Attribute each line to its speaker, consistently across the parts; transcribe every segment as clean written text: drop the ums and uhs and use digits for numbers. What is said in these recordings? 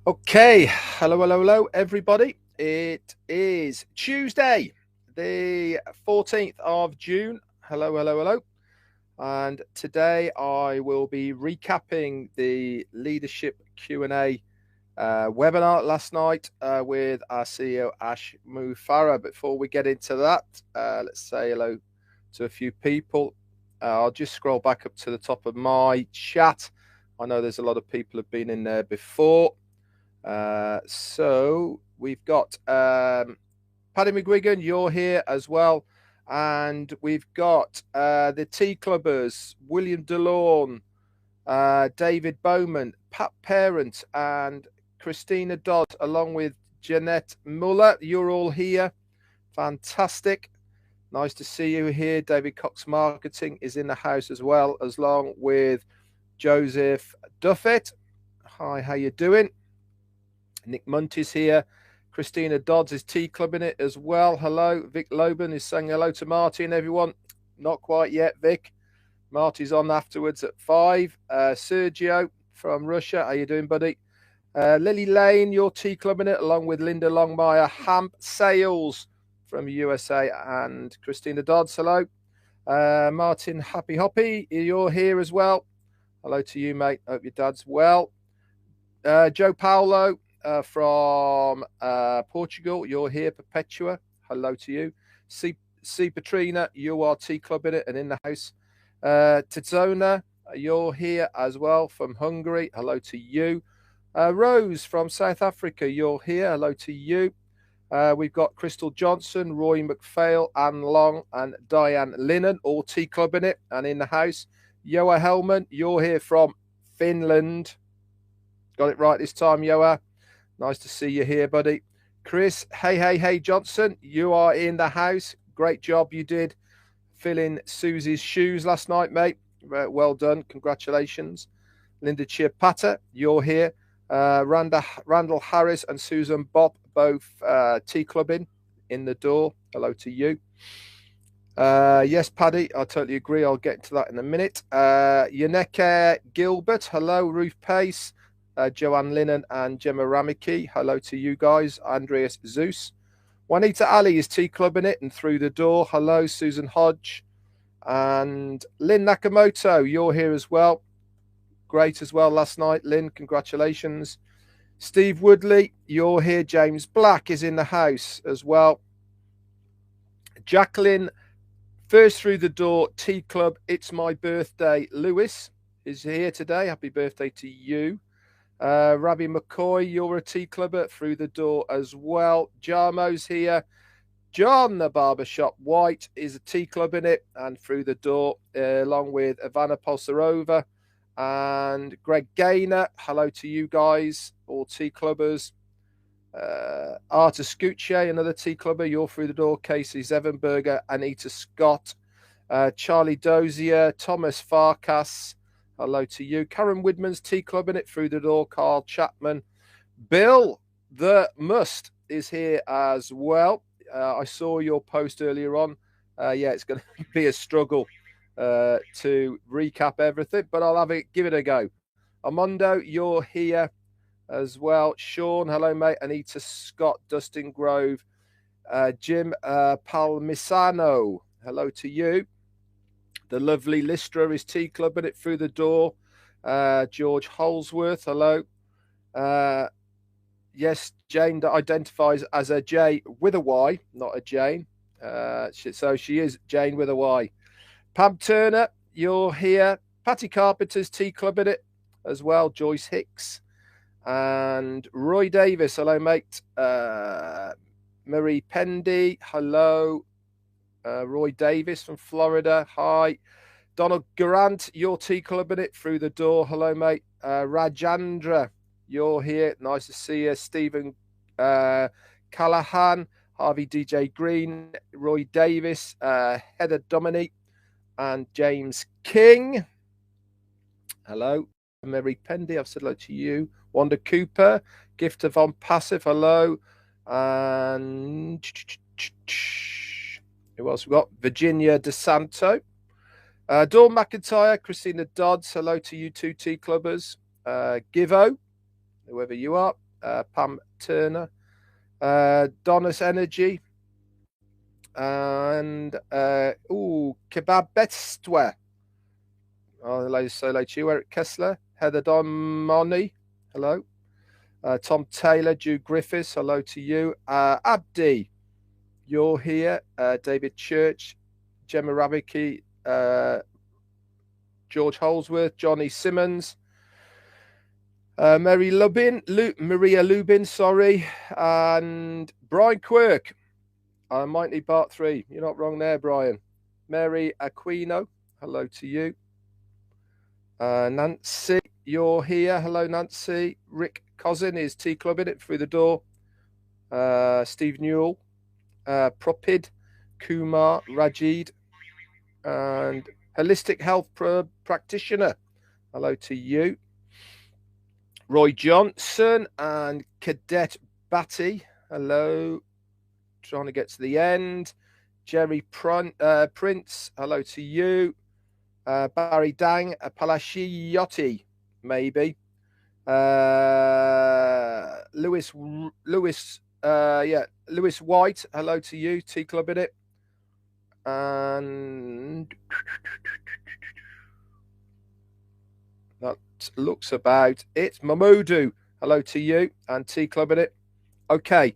Speaker 1: Okay, hello, everybody. It is Tuesday, the 14th of June. Hello. And today I will be recapping the leadership Q&A webinar last night with our CEO, Ash Mufarah. Before we get into that, let's say hello to a few people. I'll just scroll back up to the top of my chat. I know there's a lot of people who have been in there before. So we've got Paddy McGuigan, you're here as well. And we've got the Tea Clubbers, William DeLorme, David Bowman, Pat Parent, and Christina Dodd, along with Jeanette Muller. You're all here. Fantastic. Nice to see you here. David Cox Marketing is in the house as well, along with Joseph Duffett. Hi, how you doing? Nick Munt is here. Christina Dodds is tea clubbing it as well. Hello. Vic Loban is saying hello to Marty and everyone. Not quite yet, Vic. Marty's on afterwards at 5. Sergio from Russia. How you doing, buddy? Lily Lane, you're tea clubbing it, along with Linda Longmire. Hamp Sales from USA and Christina Dodds. Hello. Martin Happy Hoppy, you're here as well. Hello to you, mate. Hope your dad's well. Joe Paulo from Portugal, you're here. Perpetua, hello to you. C Patrina, you are tea clubbing it and in the house. Tizona, you're here as well from Hungary. Hello to you. Rose from South Africa, you're here. Hello to you. We've got Crystal Johnson, Roy McPhail, Anne Long, and Diane Linnon, all tea clubbing it and in the house. Joa Hellman, you're here from Finland. Got it right this time, Joa. Nice to see you here, buddy. Chris, hey, Johnson, you are in the house. Great job you did filling Susie's shoes last night, mate. Well done. Congratulations. Linda Chiapata, you're here. Randall Harris and Susan Bob, both tea clubbing in the door. Hello to you. Yes, Paddy, I totally agree. I'll get to that in a minute. Yaneke Gilbert, hello. Ruth Pace. Joanne Linnon and Gemma Ramiki, hello to you guys. Andreas Zeus. Juanita Ali is tea clubbing it and through the door. Hello, Susan Hodge. And Lynn Nakamoto, you're here as well. Great as well last night, Lynn. Congratulations. Steve Woodley, you're here. James Black is in the house as well. Jacqueline, first through the door, tea club. It's my birthday. Lewis is here today. Happy birthday to you. Ravi McCoy, you're a tea clubber through the door as well. Jarmo's here. John, the barbershop White, is a tea club in it and through the door, along with Ivana Polsarova and Greg Gaynor. Hello to you guys, all tea clubbers. Arta Scucce, another tea clubber, you're through the door. Casey Zevenberger, Anita Scott, Charlie Dozier, Thomas Farkas. Hello to you. Karen Widman's tea club in it through the door. Carl Chapman. Bill the Must is here as well. I saw your post earlier on. Yeah, it's going to be a struggle to recap everything, but I'll give it a go. Armando, you're here as well. Sean, hello, mate. Anita Scott, Dustin Grove, Jim Palmisano, hello to you. The lovely Listra is tea clubbing it through the door. George Holsworth, hello. Yes, Jane that identifies as a J with a Y, not a Jane. So she is Jane with a Y. Pam Turner, you're here. Patty Carpenter's tea clubbing it as well. Joyce Hicks and Roy Davis, hello, mate. Marie Pendy, hello. Roy Davis from Florida, hi. Donald Garant, you're tea clubbing it through the door. Hello, mate. Rajandra, you're here. Nice to see you. Stephen Callahan, Harvey DJ Green, Roy Davis, Heather Dominique, and James King. Hello. Mary Pendy, I've said hello to you. Wanda Cooper, Gift of ONPASSIVE, hello. And who else we got? Virginia DeSanto. Dawn McIntyre, Christina Dodds, hello to you two tea clubbers. Givo, whoever you are. Pam Turner, Donna's Energy, and Kebab Bestwe. Hello, Solo Chew, Eric Kessler, Heather Don Moni, hello. Tom Taylor, Jude Griffiths, hello to you. Abdi, you're here. David Church, Gemma Rabicki, George Holsworth, Johnny Simmons, Maria Lubin, sorry, and Brian Quirk. I might need part 3. You're not wrong there, Brian. Mary Aquino, hello to you. Nancy, you're here. Hello, Nancy. Rick Cousin is Tea Clubbing it through the door. Steve Newell, Propid, Kumar, Rajid, and Holistic Health Practitioner. Hello to you. Roy Johnson and Cadet Batty. Hello. Trying to get to the end. Jerry Prince. Hello to you. Barry Dang, Palashiotti, maybe. Lewis White. Hello to you. Tea Club in it. And that looks about it. Mamoudou, hello to you, and Tea Club in it. Okay,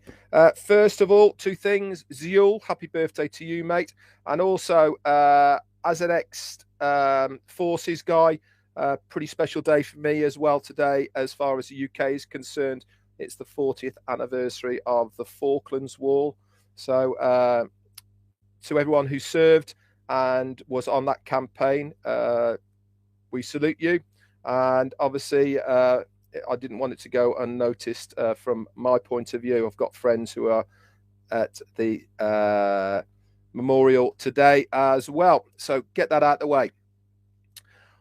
Speaker 1: first of all, 2 things. Ziul, happy birthday to you, mate. And also, as an ex-forces guy, pretty special day for me as well today, as far as the UK is concerned. It's the 40th anniversary of the Falklands War. So, to everyone who served and was on that campaign, we salute you. And obviously, I didn't want it to go unnoticed from my point of view. I've got friends who are at the memorial today as well. So get that out of the way.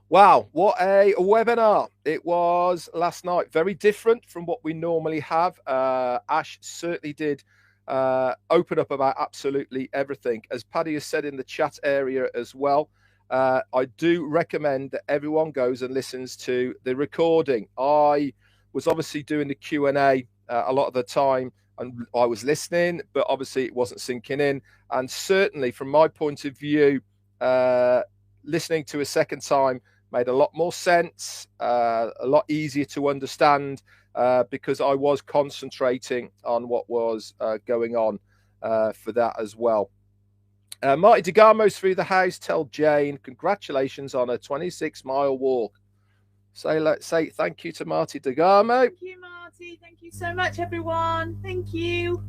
Speaker 1: Wow, what a webinar it was last night. Very different from what we normally have. Ash certainly did open up about absolutely everything. As Paddy has said in the chat area as well, I do recommend that everyone goes and listens to the recording. I was obviously doing the Q&A a lot of the time, and I was listening, but obviously it wasn't sinking in. And certainly from my point of view, listening to a second time made a lot more sense, a lot easier to understand, because I was concentrating on what was going on for that as well. Marty DeGarmo's through the house. Tell Jane congratulations on a 26-mile walk. Say thank you to Marty DeGarmo.
Speaker 2: Thank you, Marty. Thank you so much, everyone. Thank you.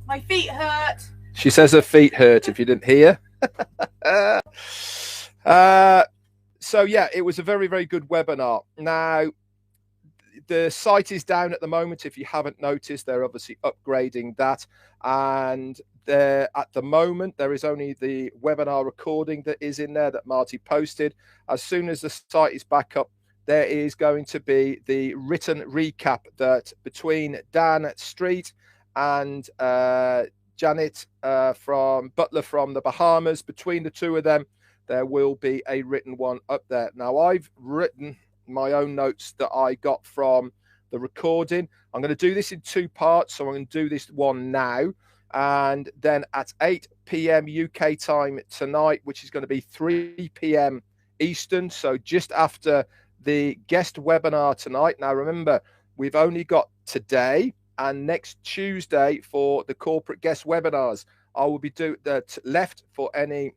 Speaker 2: My feet hurt.
Speaker 1: She says her feet hurt, if you didn't hear. So yeah, it was a very, very good webinar. Now, the site is down at the moment. If you haven't noticed, they're obviously upgrading that. And at the moment, there is only the webinar recording that is in there that Marty posted. As soon as the site is back up, there is going to be the written recap that between Dan Street and Janet from Butler from the Bahamas, between the two of them, there will be a written one up there. Now, I've written my own notes that I got from the recording. I'm going to do this in 2 parts. So I'm going to do this one now. And then at 8 p.m. UK time tonight, which is going to be 3 p.m. Eastern. So just after the guest webinar tonight. Now, remember, we've only got today and next Tuesday for the corporate guest webinars. I will be left for any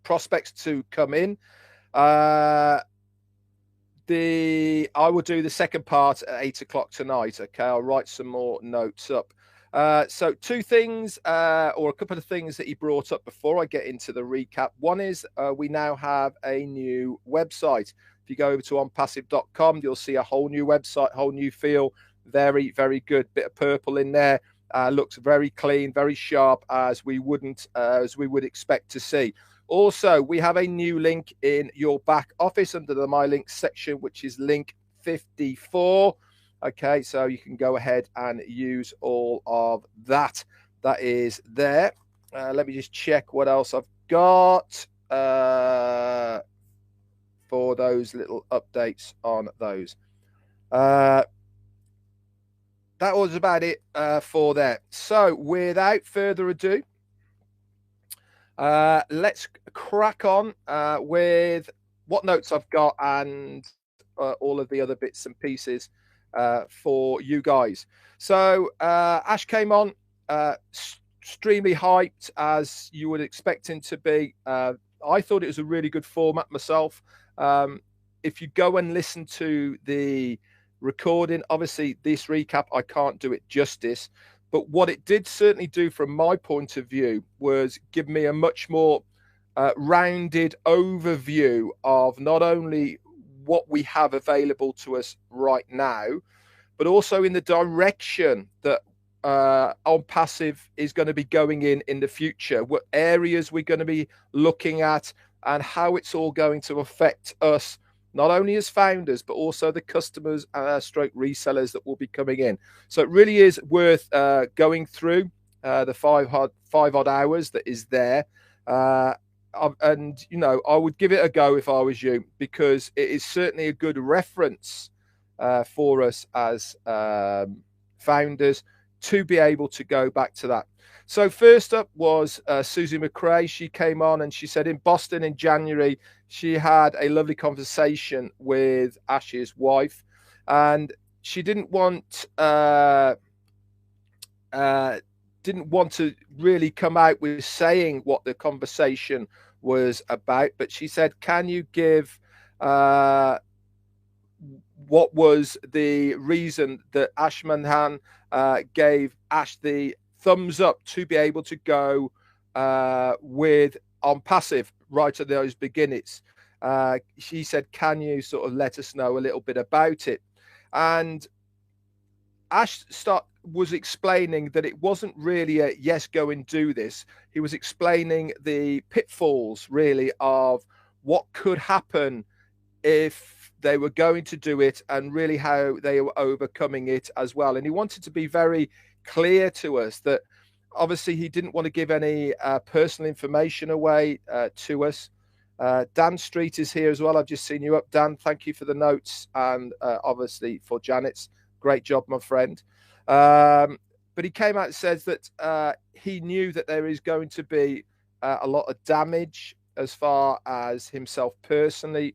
Speaker 1: prospects to come in. I will do the second part at 8 o'clock tonight. Okay, I'll write some more notes up. So 2 things, or a couple of things that he brought up before I get into the recap. One is we now have a new website. If you go over to onpassive.com, you'll see a whole new website, whole new feel. Very, very good. Bit of purple in there. Looks very clean, very sharp, as we would expect to see. Also, we have a new link in your back office under the My Links section, which is link 54. Okay, so you can go ahead and use all of that. That is there. Let me just check what else I've got for those little updates on those. That was about it for that. So without further ado, let's crack on with what notes I've got and all of the other bits and pieces for you guys. So Ash came on, extremely hyped, as you would expect him to be. I thought it was a really good format myself. If you go and listen to the recording, obviously this recap, I can't do it justice. But what it did certainly do from my point of view was give me a much more rounded overview of not only what we have available to us right now, but also in the direction that ONPASSIVE is going to be going in the future, what areas we're going to be looking at, and how it's all going to affect us, not only as founders, but also the customers stroke resellers that will be coming in. So it really is worth going through the five odd hours that is there. And, you know, I would give it a go if I was you, because it is certainly a good reference for us as founders to be able to go back to that. So first up was Susie McRae. She came on and she said in Boston in January, she had a lovely conversation with Ash's wife, and she didn't want to really come out with saying what the conversation was about, but she said, can you give what was the reason that Ash Manhan gave Ash the thumbs up to be able to go with ONPASSIVE right at those beginnings. She said, can you sort of let us know a little bit about it? And Ash was explaining that it wasn't really a yes, go and do this. He was explaining the pitfalls really of what could happen if they were going to do it, and really how they were overcoming it as well. And he wanted to be very clear to us that obviously he didn't want to give any personal information away to us. Dan Street is here as well. I've just seen you up, Dan. Thank you for the notes, and obviously for Janet's. Great job, my friend. But he came out and says that he knew that there is going to be a lot of damage as far as himself personally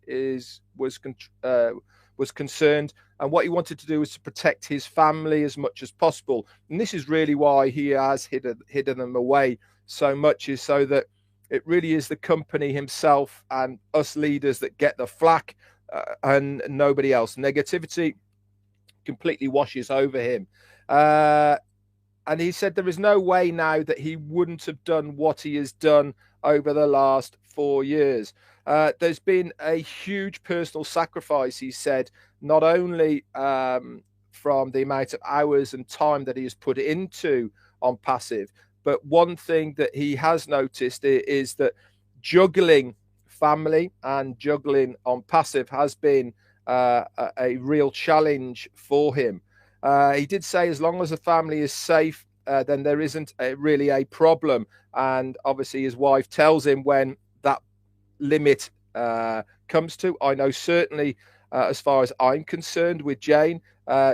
Speaker 1: was concerned, and what he wanted to do was to protect his family as much as possible. And this is really why he has hidden them away so much, is so that it really is the company himself and us leaders that get the flack, and nobody else. Negativity completely washes over him. And he said there is no way now that he wouldn't have done what he has done over the last 4 years. There's been a huge personal sacrifice, he said, not only from the amount of hours and time that he has put into ONPASSIVE, but one thing that he has noticed is that juggling family and juggling ONPASSIVE has been a real challenge for him. He did say as long as the family is safe, then there isn't really a problem. And obviously his wife tells him when that limit comes to. I know certainly as far as I'm concerned with Jane,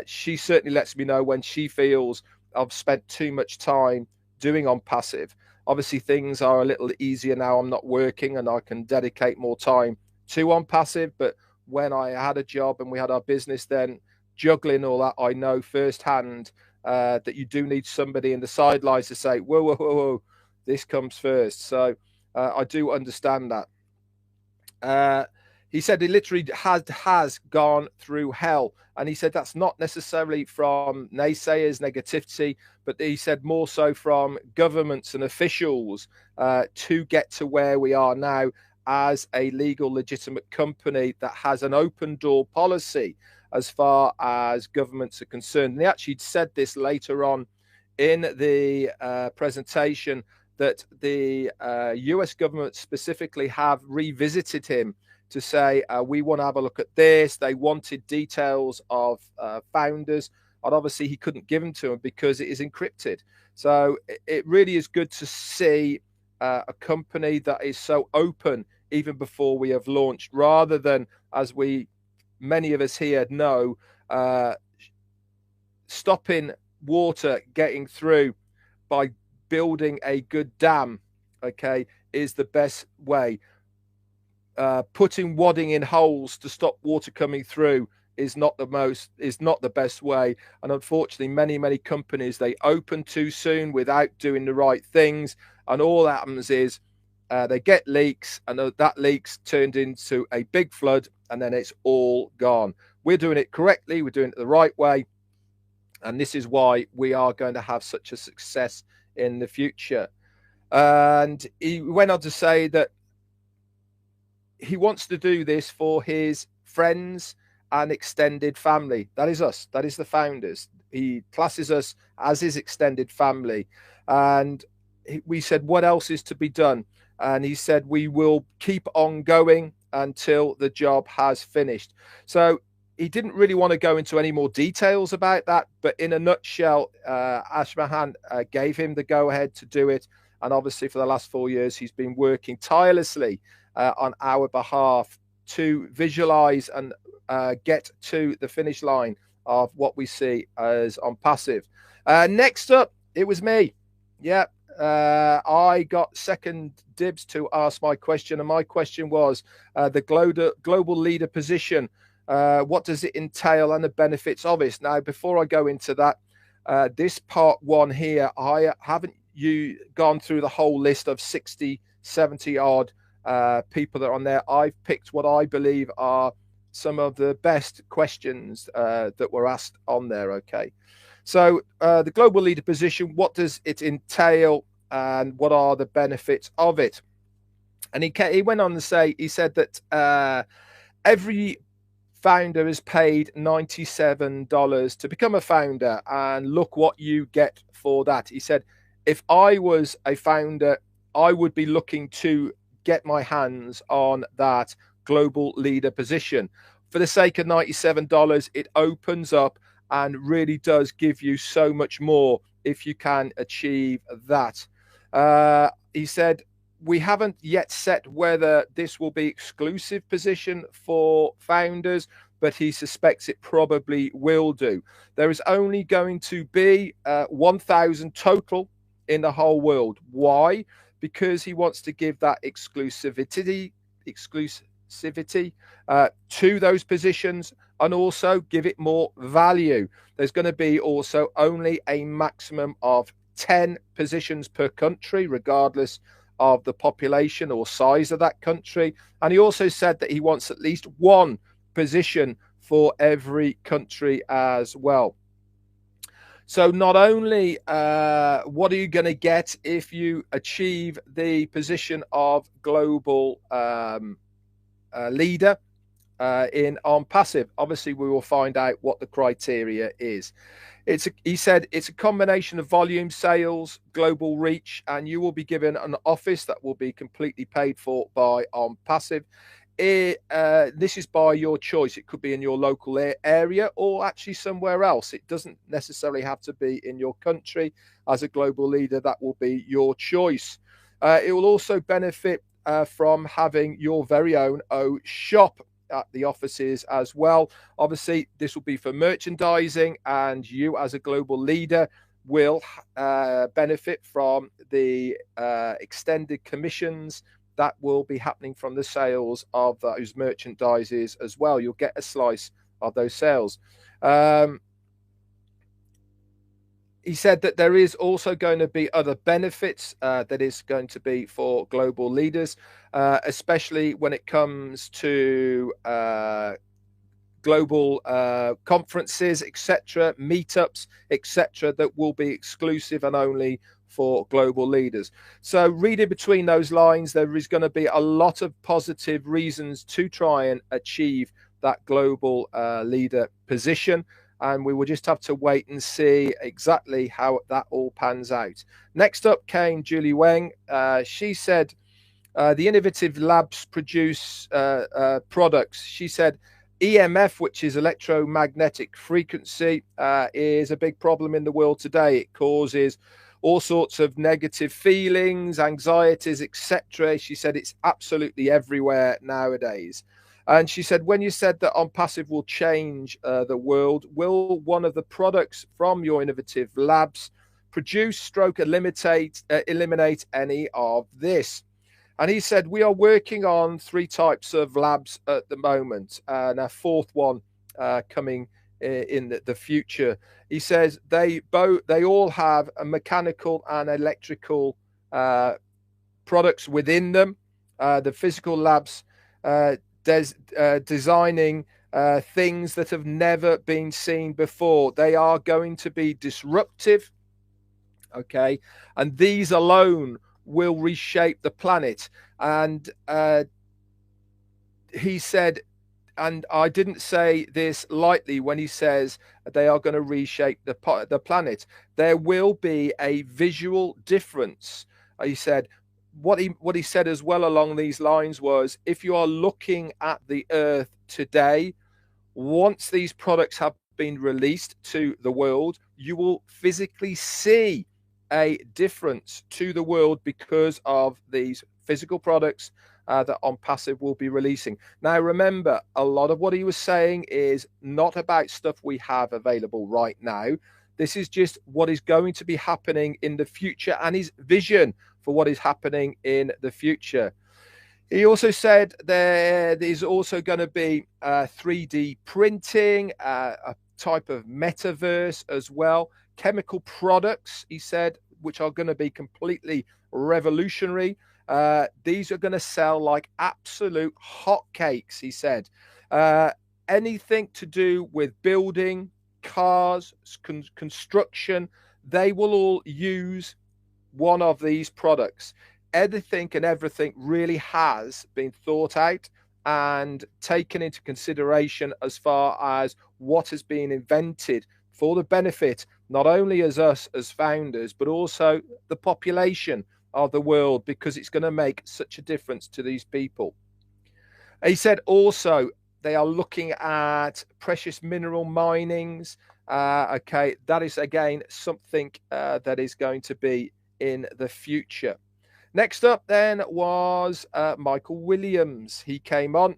Speaker 1: she certainly lets me know when she feels I've spent too much time doing ONPASSIVE. Obviously things are a little easier now. I'm not working and I can dedicate more time to ONPASSIVE. But when I had a job and we had our business, then juggling all that, I know firsthand that you do need somebody in the sidelines to say, whoa, whoa, whoa, whoa, this comes first. So I do understand that. He said he literally has gone through hell. And he said that's not necessarily from naysayers, negativity, but he said more so from governments and officials to get to where we are now as a legal, legitimate company that has an open door policy as far as governments are concerned. And he actually said this later on in the presentation, that the US government specifically have revisited him to say, we want to have a look at this. They wanted details of founders, and obviously he couldn't give them to them because it is encrypted. So it really is good to see a company that is so open even before we have launched, rather than, as many of us here know, stopping water getting through by building a good dam, okay, is the best way. Putting wadding in holes to stop water coming through is not the best way. And unfortunately, many companies, they open too soon without doing the right things, and all that happens is they get leaks, and that leaks turned into a big flood, and then it's all gone. We're doing it correctly, we're doing it the right way, and this is why we are going to have such a success in the future. And he went on to say that he wants to do this for his friends and extended family. That is us. That is the founders. He classes us as his extended family. And we said, what else is to be done? And he said, we will keep on going until the job has finished. So he didn't really want to go into any more details about that. But in a nutshell, Ashmahan gave him the go-ahead to do it. And obviously for the last 4 years, he's been working tirelessly on our behalf to visualize and get to the finish line of what we see as ONPASSIVE. Next up, it was me. Yeah, I got second dibs to ask my question, and my question was the global leader position. What does it entail and the benefits of it? Now, before I go into that, this part one here, I haven't gone through the whole list of 60, 70 odd people that are on there. I've picked what I believe are some of the best questions that were asked on there. Okay, so the global leader position, what does it entail and what are the benefits of it? And he went on to say, he said that every founder is paid $97 to become a founder, and look what you get for that. He said, if I was a founder, I would be looking to get my hands on that global leader position. For the sake of $97, it opens up and really does give you so much more if you can achieve that. He said, we haven't yet set whether this will be exclusive position for founders, but he suspects it probably will do. There is only going to be 1,000 total in the whole world. Why? Because he wants to give that exclusivity to those positions, and also give it more value. There's going to be also only a maximum of 10 positions per country, regardless of the population or size of that country. And he also said that he wants at least one position for every country as well. So not only what are you going to get if you achieve the position of global leader in ONPASSIVE, obviously we will find out what the criteria is. He said it's a combination of volume, sales, global reach, and you will be given an office that will be completely paid for by ONPASSIVE. This is by your choice. It could be in your local area or actually somewhere else. It doesn't necessarily have to be in your country. As a global leader, that will be your choice. It will also benefit from having your very own shop at the offices as well. Obviously, this will be for merchandising, and you as a global leader will benefit from the extended commissions that will be happening from the sales of those merchandises as well. You'll get a slice of those sales. He said that there is also going to be other benefits that is going to be for global leaders, especially when it comes to global conferences, etc., meetups, etc., that will be exclusive and only for global leaders. So reading between those lines, there is going to be a lot of positive reasons to try and achieve that global leader position. And we will just have to wait and see exactly how that all pans out. Next up came Julie Weng. She said, the innovative labs produce products. She said, EMF, which is electromagnetic frequency, is a big problem in the world today. It causes all sorts of negative feelings, anxieties, etc. She said it's absolutely everywhere nowadays. And she said, when you said that ONPASSIVE will change the world, will one of the products from your innovative labs produce stroke eliminate any of this? And he said, we are working on 3 types of labs at the moment, and a 4th one coming in the future. He says they all have a mechanical and electrical products within them. The physical labs designing things that have never been seen before. They are going to be disruptive, okay, and these alone will reshape the planet. And he said, and I didn't say this lightly when he says they are going to reshape the planet. There will be a visual difference. He said, what he said as well along these lines was, if you are looking at the Earth today, once these products have been released to the world, you will physically see a difference to the world because of these physical products that ONPASSIVE will be releasing. Now, remember, a lot of what he was saying is not about stuff we have available right now. This is just what is going to be happening in the future and his vision for what is happening in the future. He also said there is also going to be 3D printing, a type of metaverse as well, chemical products, he said, which are going to be completely revolutionary. These are going to sell like absolute hotcakes, he said. Anything to do with building, cars, construction, they will all use one of these products. Anything and everything really has been thought out and taken into consideration as far as what has been invented for the benefit not only as us as founders, but also the population of the world, because it's going to make such a difference to these people. He said also they are looking at precious mineral minings. Okay, that is again something that is going to be in the future. Next up then was Michael Williams. He came on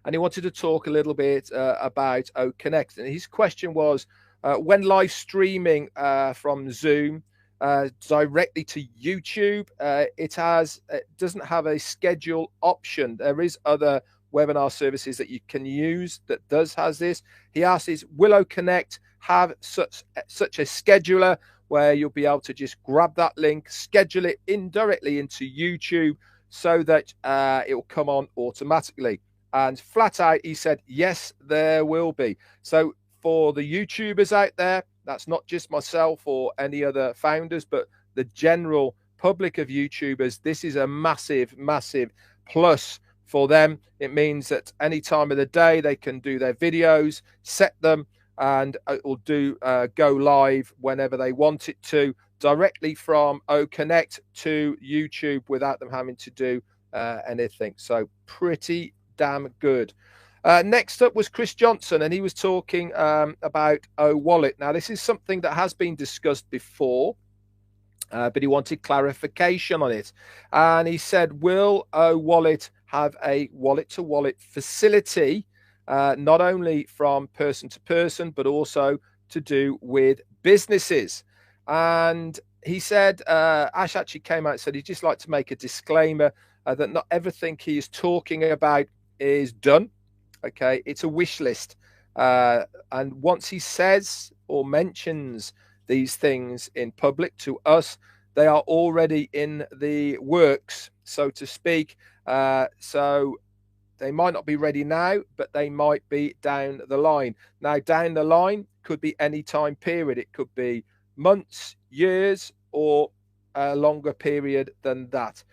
Speaker 1: and he wanted to talk a little bit about OConnect. And his question was, when live streaming from Zoom directly to YouTube, it doesn't have a schedule option. There is other webinar services that you can use that has this. He asks, will OConnect have such a scheduler where you'll be able to just grab that link, schedule it indirectly into YouTube so that it will come on automatically? And flat out, he said, yes, there will be. So for the YouTubers out there, that's not just myself or any other founders, but the general public of YouTubers, this is a massive, massive plus for them. It means that any time of the day they can do their videos, set them, and it will go live whenever they want it to, directly from OConnect to YouTube without them having to do anything. So pretty damn good. Next up was Chris Johnson, and he was talking about OWallet. Now, this is something that has been discussed before, but he wanted clarification on it. And he said, will OWallet have a wallet-to-wallet facility, not only from person to person, but also to do with businesses? And he said, Ash actually came out and said he'd just like to make a disclaimer that not everything he is talking about is done. Okay, it's a wish list. And once he says or mentions these things in public to us, they are already in the works, so to speak. So they might not be ready now, but they might be down the line. Now, down the line could be any time period. It could be months, years, or a longer period than that.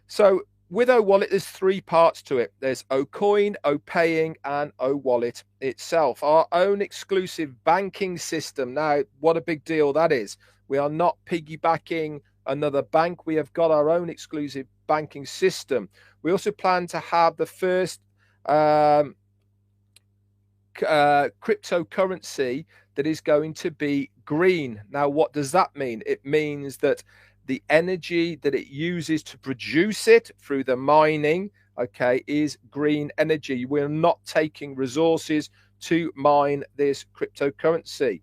Speaker 1: So with OWallet, there's 3 parts to it. There's OCoin, OPaying, and OWallet itself. Our own exclusive banking system. Now, what a big deal that is. We are not piggybacking another bank. We have got our own exclusive banking system. We also plan to have the first cryptocurrency that is going to be green. Now, what does that mean? It means that the energy that it uses to produce it through the mining, okay, is green energy. We're not taking resources to mine this cryptocurrency.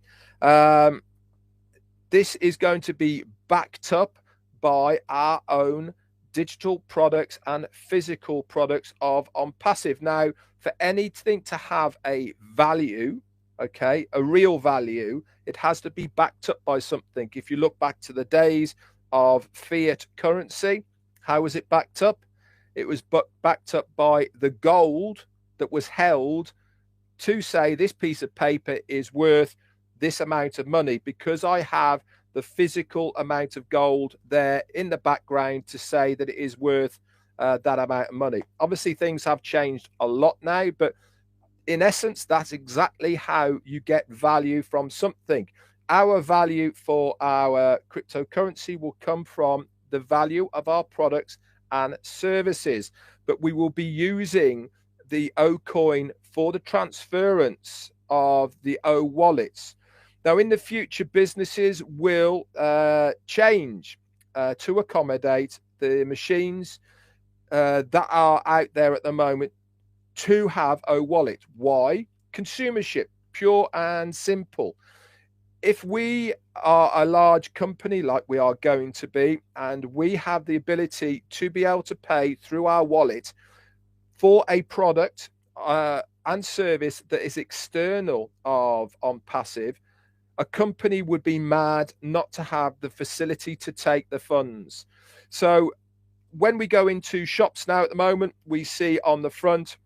Speaker 1: This is going to be backed up by our own digital products and physical products of ONPASSIVE. Now, for anything to have a value, okay, a real value, it has to be backed up by something. If you look back to the days of fiat currency, how was it backed up? It was backed up by the gold that was held to say this piece of paper is worth this amount of money, because I have the physical amount of gold there in the background to say that it is worth that amount of money. Obviously, things have changed a lot now, but in essence, that's exactly how you get value from something. Our value for our cryptocurrency will come from the value of our products and services, but we will be using the O coin for the transference of the O wallets. Now, in the future, businesses will change to accommodate the machines that are out there at the moment to have O wallet. Why? Consumership, pure and simple. If we are a large company like we are going to be, and we have the ability to be able to pay through our wallet for a product and service that is external of ONPASSIVE, a company would be mad not to have the facility to take the funds. So when we go into shops now at the moment, we see on the front,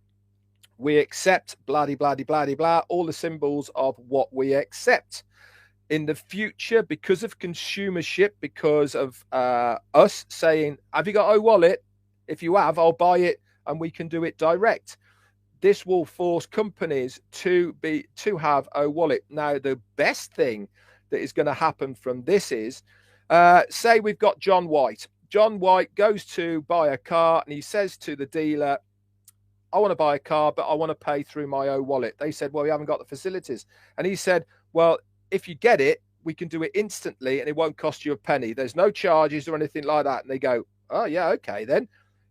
Speaker 1: we accept blah, blah, blah, blah, blah, all the symbols of what we accept. In the future, because of consumership, because of us saying, have you got a wallet? If you have, I'll buy it and we can do it direct. This will force companies to have a wallet. Now, the best thing that is going to happen from this is, say we've got John White. John White goes to buy a car and he says to the dealer, I want to buy a car, but I want to pay through my own wallet. They said, well, we haven't got the facilities. And he said, well, if you get it, we can do it instantly and it won't cost you a penny. There's no charges or anything like that. And they go, oh, yeah, okay, then.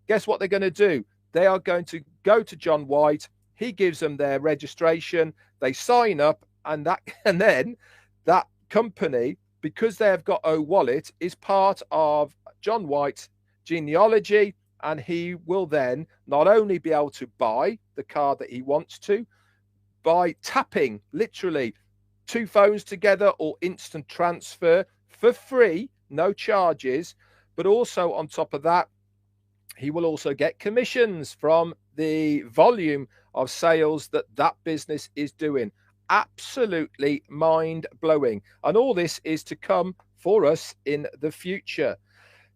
Speaker 1: Guess what they're going to do? They are going to go to John White. He gives them their registration. They sign up, and then that company, because they have got O wallet, is part of John White's genealogy, and he will then not only be able to buy the car that he wants to by tapping literally 2 phones together or instant transfer for free, no charges, but also on top of that, he will also get commissions from the volume of sales that that business is doing. Absolutely mind-blowing. And all this is to come for us in the future.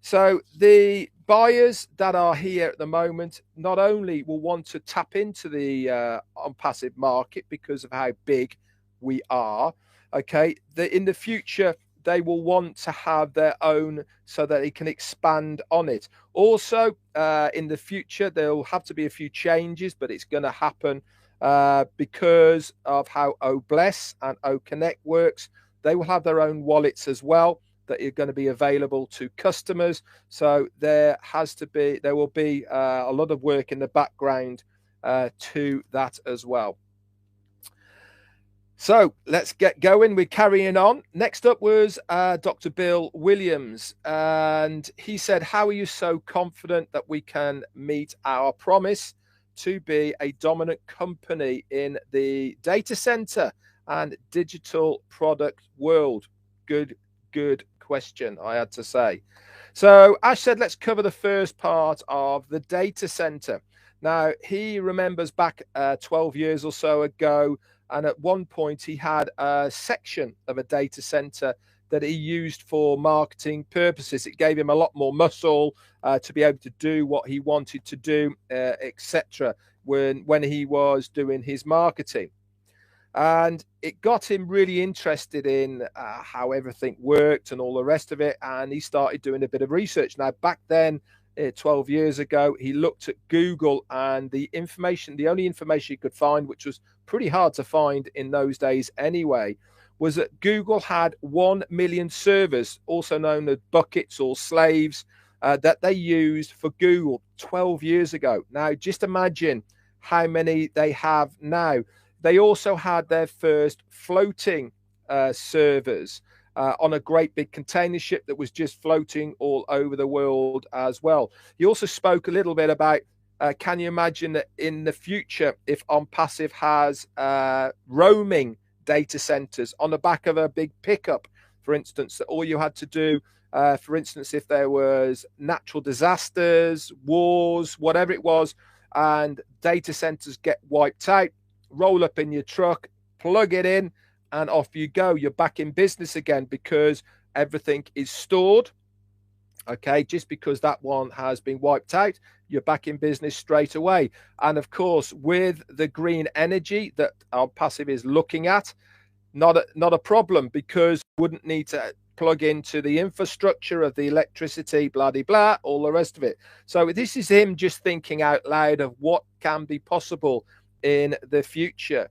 Speaker 1: So the buyers that are here at the moment not only will want to tap into the ONPASSIVE market because of how big we are, okay, in the future, they will want to have their own so that they can expand on it. Also, in the future, there'll have to be a few changes, but it's going to happen because of how OBless and OConnect works. They will have their own wallets as well that are going to be available to customers. So there will be a lot of work in the background to that as well. So let's get going. We're carrying on. Next up was Dr. Bill Williams. And he said, how are you so confident that we can meet our promise to be a dominant company in the data center and digital product world? Good question, I had to say. So Ash said, let's cover the first part of the data center. Now, he remembers back 12 years or so ago, and at one point he had a section of a data center that he used for marketing purposes. It gave him a lot more muscle to be able to do what he wanted to do, etc. when he was doing his marketing. And it got him really interested in how everything worked and all the rest of it. And he started doing a bit of research. Now, back then, 12 years ago, he looked at Google, and the only information he could find, which was pretty hard to find in those days anyway, was that Google had 1 million servers, also known as buckets or slaves, that they used for Google 12 years ago. Now, just imagine how many they have now. They also had their first floating servers on a great big container ship that was just floating all over the world as well. He also spoke a little bit about can you imagine that in the future, if ONPASSIVE has roaming data centers on the back of a big pickup, for instance, that all you had to do, for instance, if there was natural disasters, wars, whatever it was, and data centers get wiped out, roll up in your truck, plug it in, and off you go. You're back in business again because everything is stored. Okay, just because that one has been wiped out, you're back in business straight away. And of course, with the green energy that ONPASSIVE is looking at, not a problem, because you wouldn't need to plug into the infrastructure of the electricity, blah, blah, blah, all the rest of it. So this is him just thinking out loud of what can be possible in the future.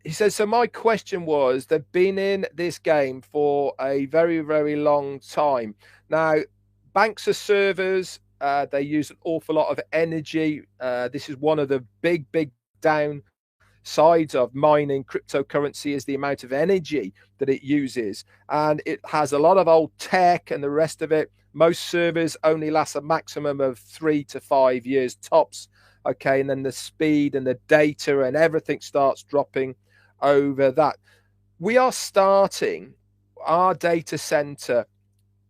Speaker 1: He says, so my question was, they've been in this game for a very, very long time. Now, banks are servers. They use an awful lot of energy. This is one of the big downsides of mining cryptocurrency, is the amount of energy that it uses. And it has a lot of old tech and the rest of it. Most servers only last a maximum of 3 to 5 years tops. Okay, and then the speed and the data and everything starts dropping over that. We are starting our data center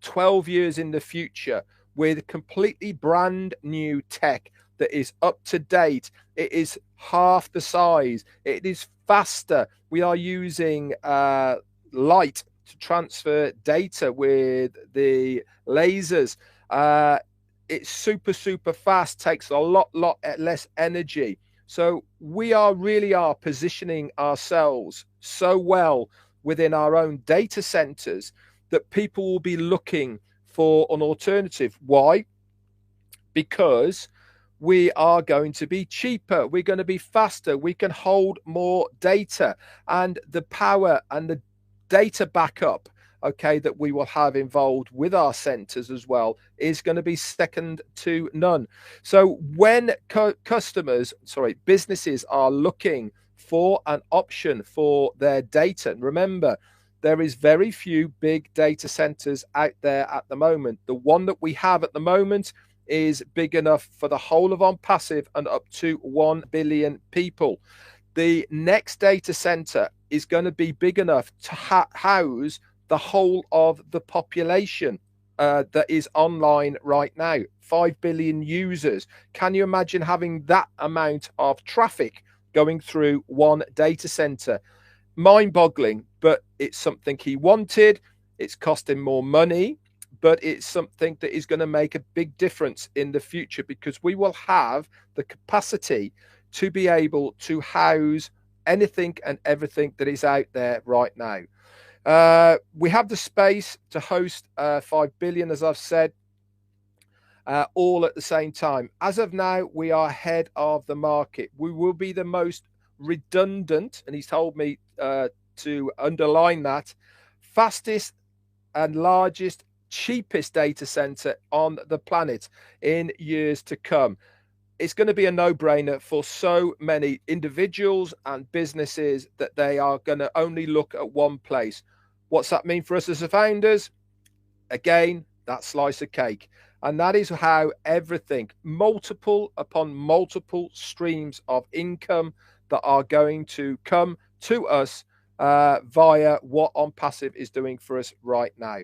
Speaker 1: 12 years in the future with completely brand new tech that is up to date. It is half the size. It is faster. We are using light to transfer data with the lasers. It's super fast, takes a lot less energy. So we really are positioning ourselves so well within our own data centers that people will be looking for an alternative. Why? Because we are going to be cheaper. We're going to be faster. We can hold more data, and the power and the data backup, okay, that we will have involved with our centers as well is going to be second to none. So when businesses are looking for an option for their data, remember, there is very few big data centers out there at the moment. The one that we have at the moment is big enough for the whole of ONPASSIVE and up to 1 billion people. The next data center is going to be big enough to house the whole of the population that is online right now. 5 billion users. Can you imagine having that amount of traffic going through one data center? Mind-boggling, but it's something he wanted. It's costing more money, but it's something that is going to make a big difference in the future, because we will have the capacity to be able to house anything and everything that is out there right now. We have the space to host 5 billion, as I've said, all at the same time. As of now, we are ahead of the market. We will be the most redundant, and he's told me to underline that, fastest and largest, cheapest data center on the planet in years to come. It's going to be a no-brainer for so many individuals and businesses that they are going to only look at one place. What's that mean for us as the founders? Again, that slice of cake. And that is how everything, multiple upon multiple streams of income that are going to come to us via what ONPASSIVE is doing for us right now.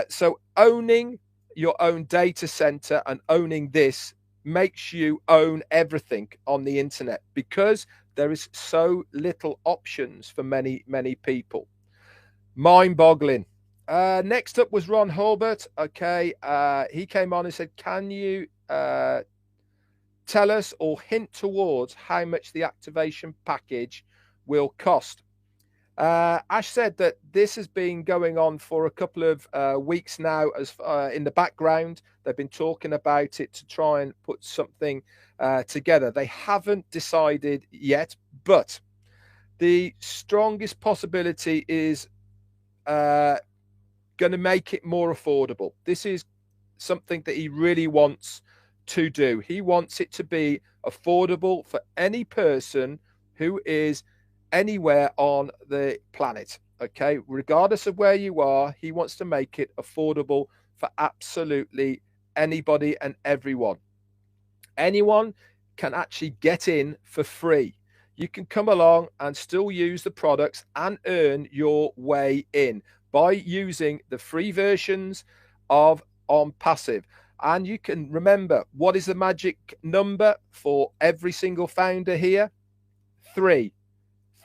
Speaker 1: So owning your own data center and owning this makes you own everything on the internet, because there is so little options for many people. Mind-boggling. Next up was Ron Hulbert. Okay, he came on and said, can you tell us or hint towards how much the activation package will cost? Ash said that this has been going on for a couple of weeks now, as in the background. They've been talking about it to try and put something together. They haven't decided yet, but the strongest possibility is going to make it more affordable. This is something that he really wants to do. He wants it to be affordable for any person who is anywhere on the planet. Okay, regardless of where you are, he wants to make it affordable for absolutely anybody and everyone. Anyone can actually get in for free. You can come along and still use the products and earn your way in by using the free versions of ONPASSIVE. And you can remember, what is the magic number for every single founder here? 3.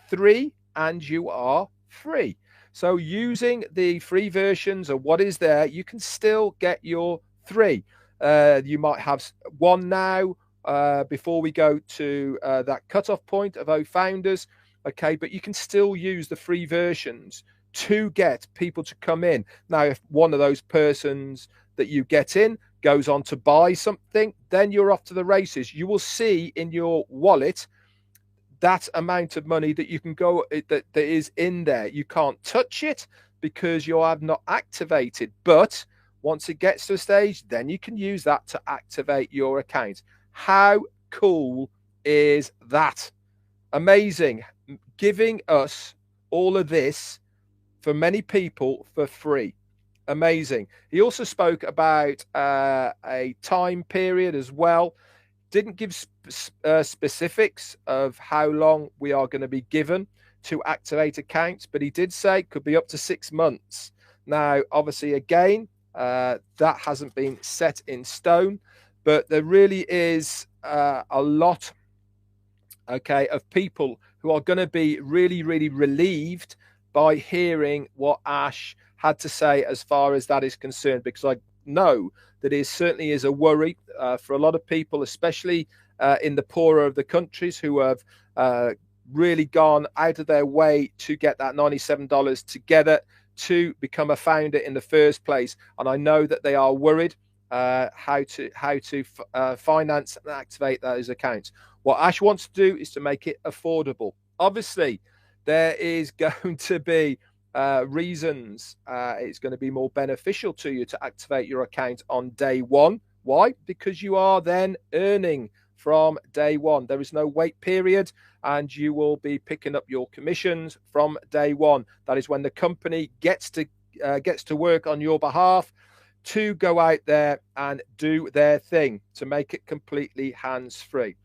Speaker 1: 3, and you are free. So using the free versions of what is there, you can still get your 3. You might have 1 now before we go to that cutoff point of O founders. Okay, but you can still use the free versions to get people to come in. Now, if one of those persons that you get in goes on to buy something, then you're off to the races. You will see in your wallet that amount of money that you can go that is in there. You can't touch it because you have not activated, but once it gets to a stage, then you can use that to activate your account. How cool is that? Amazing. Giving us all of this for many people for free. Amazing. He also spoke about a time period as well. Didn't give specifics of how long we are going to be given to activate accounts, but he did say it could be up to 6 months. Now, obviously, again, that hasn't been set in stone, but there really is a lot, okay, of people who are going to be really, really relieved by hearing what Ash had to say as far as that is concerned, because I know that it certainly is a worry for a lot of people, especially in the poorer of the countries, who have really gone out of their way to get that $97 together to become a founder in the first place. And I know that they are worried how to finance and activate those accounts. What Ash wants to do is to make it affordable. Obviously, there is going to be reasons it's going to be more beneficial to you to activate your account on day one. Why? Because you are then earning from day one. There is no wait period, and you will be picking up your commissions from day one. That is when the company gets to work on your behalf to go out there and do their thing to make it completely hands-free.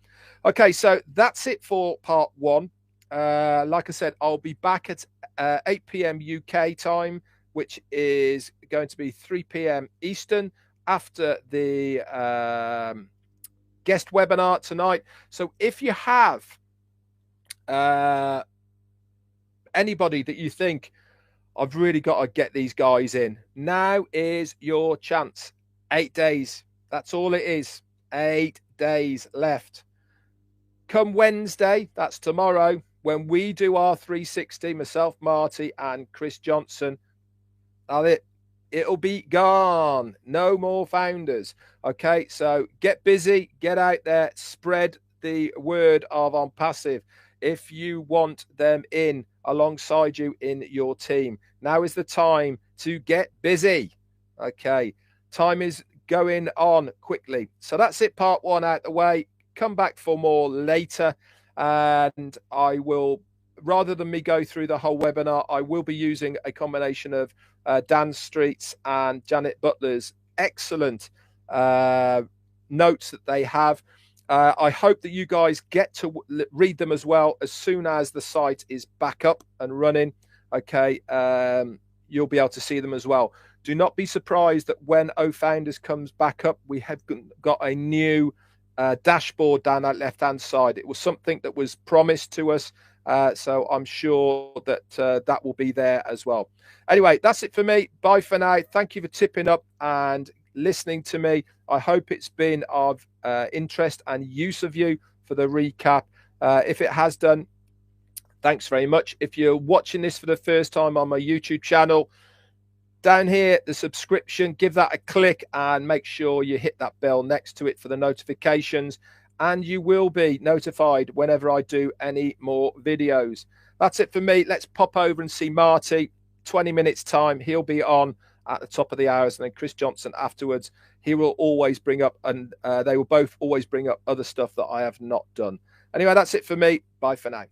Speaker 1: Okay, so that's it for part 1. Like I said, I'll be back at 8 p.m. UK time, which is going to be 3 p.m. Eastern, after the guest webinar tonight. So if you have anybody that you think, I've really got to get these guys in, now is your chance. 8 days. That's all it is. 8 days left. Come Wednesday, that's tomorrow, when we do our 360, myself, Marty, and Chris Johnson, it'll be gone. No more founders. Okay, so get busy, get out there, spread the word of ONPASSIVE if you want them in alongside you in your team. Now is the time to get busy. Okay, time is going on quickly. So that's it, part 1 out the way. Come back for more later, and I will, rather than me go through the whole webinar, I will be using a combination of Dan Street's and Janet Butler's excellent notes that they have. I hope that you guys get to read them as well as soon as the site is back up and running. Okay, you'll be able to see them as well. Do not be surprised that when O Founders comes back up, we have got a new dashboard down that left-hand side. It was something that was promised to us, so I'm sure that that will be there as well. Anyway, that's it for me. Bye for now. Thank you for tipping up and listening to me. I hope it's been of interest and use of you for the recap. If it has done, thanks very much. If you're watching this for the first time on my YouTube channel, down here, the subscription, give that a click and make sure you hit that bell next to it for the notifications, and you will be notified whenever I do any more videos. That's it for me. Let's pop over and see Marty. 20 minutes time, he'll be on, at the top of the hours, and then Chris Johnson afterwards. He will always bring up, and they will both always bring up other stuff that I have not done. Anyway, that's it for me. Bye for now.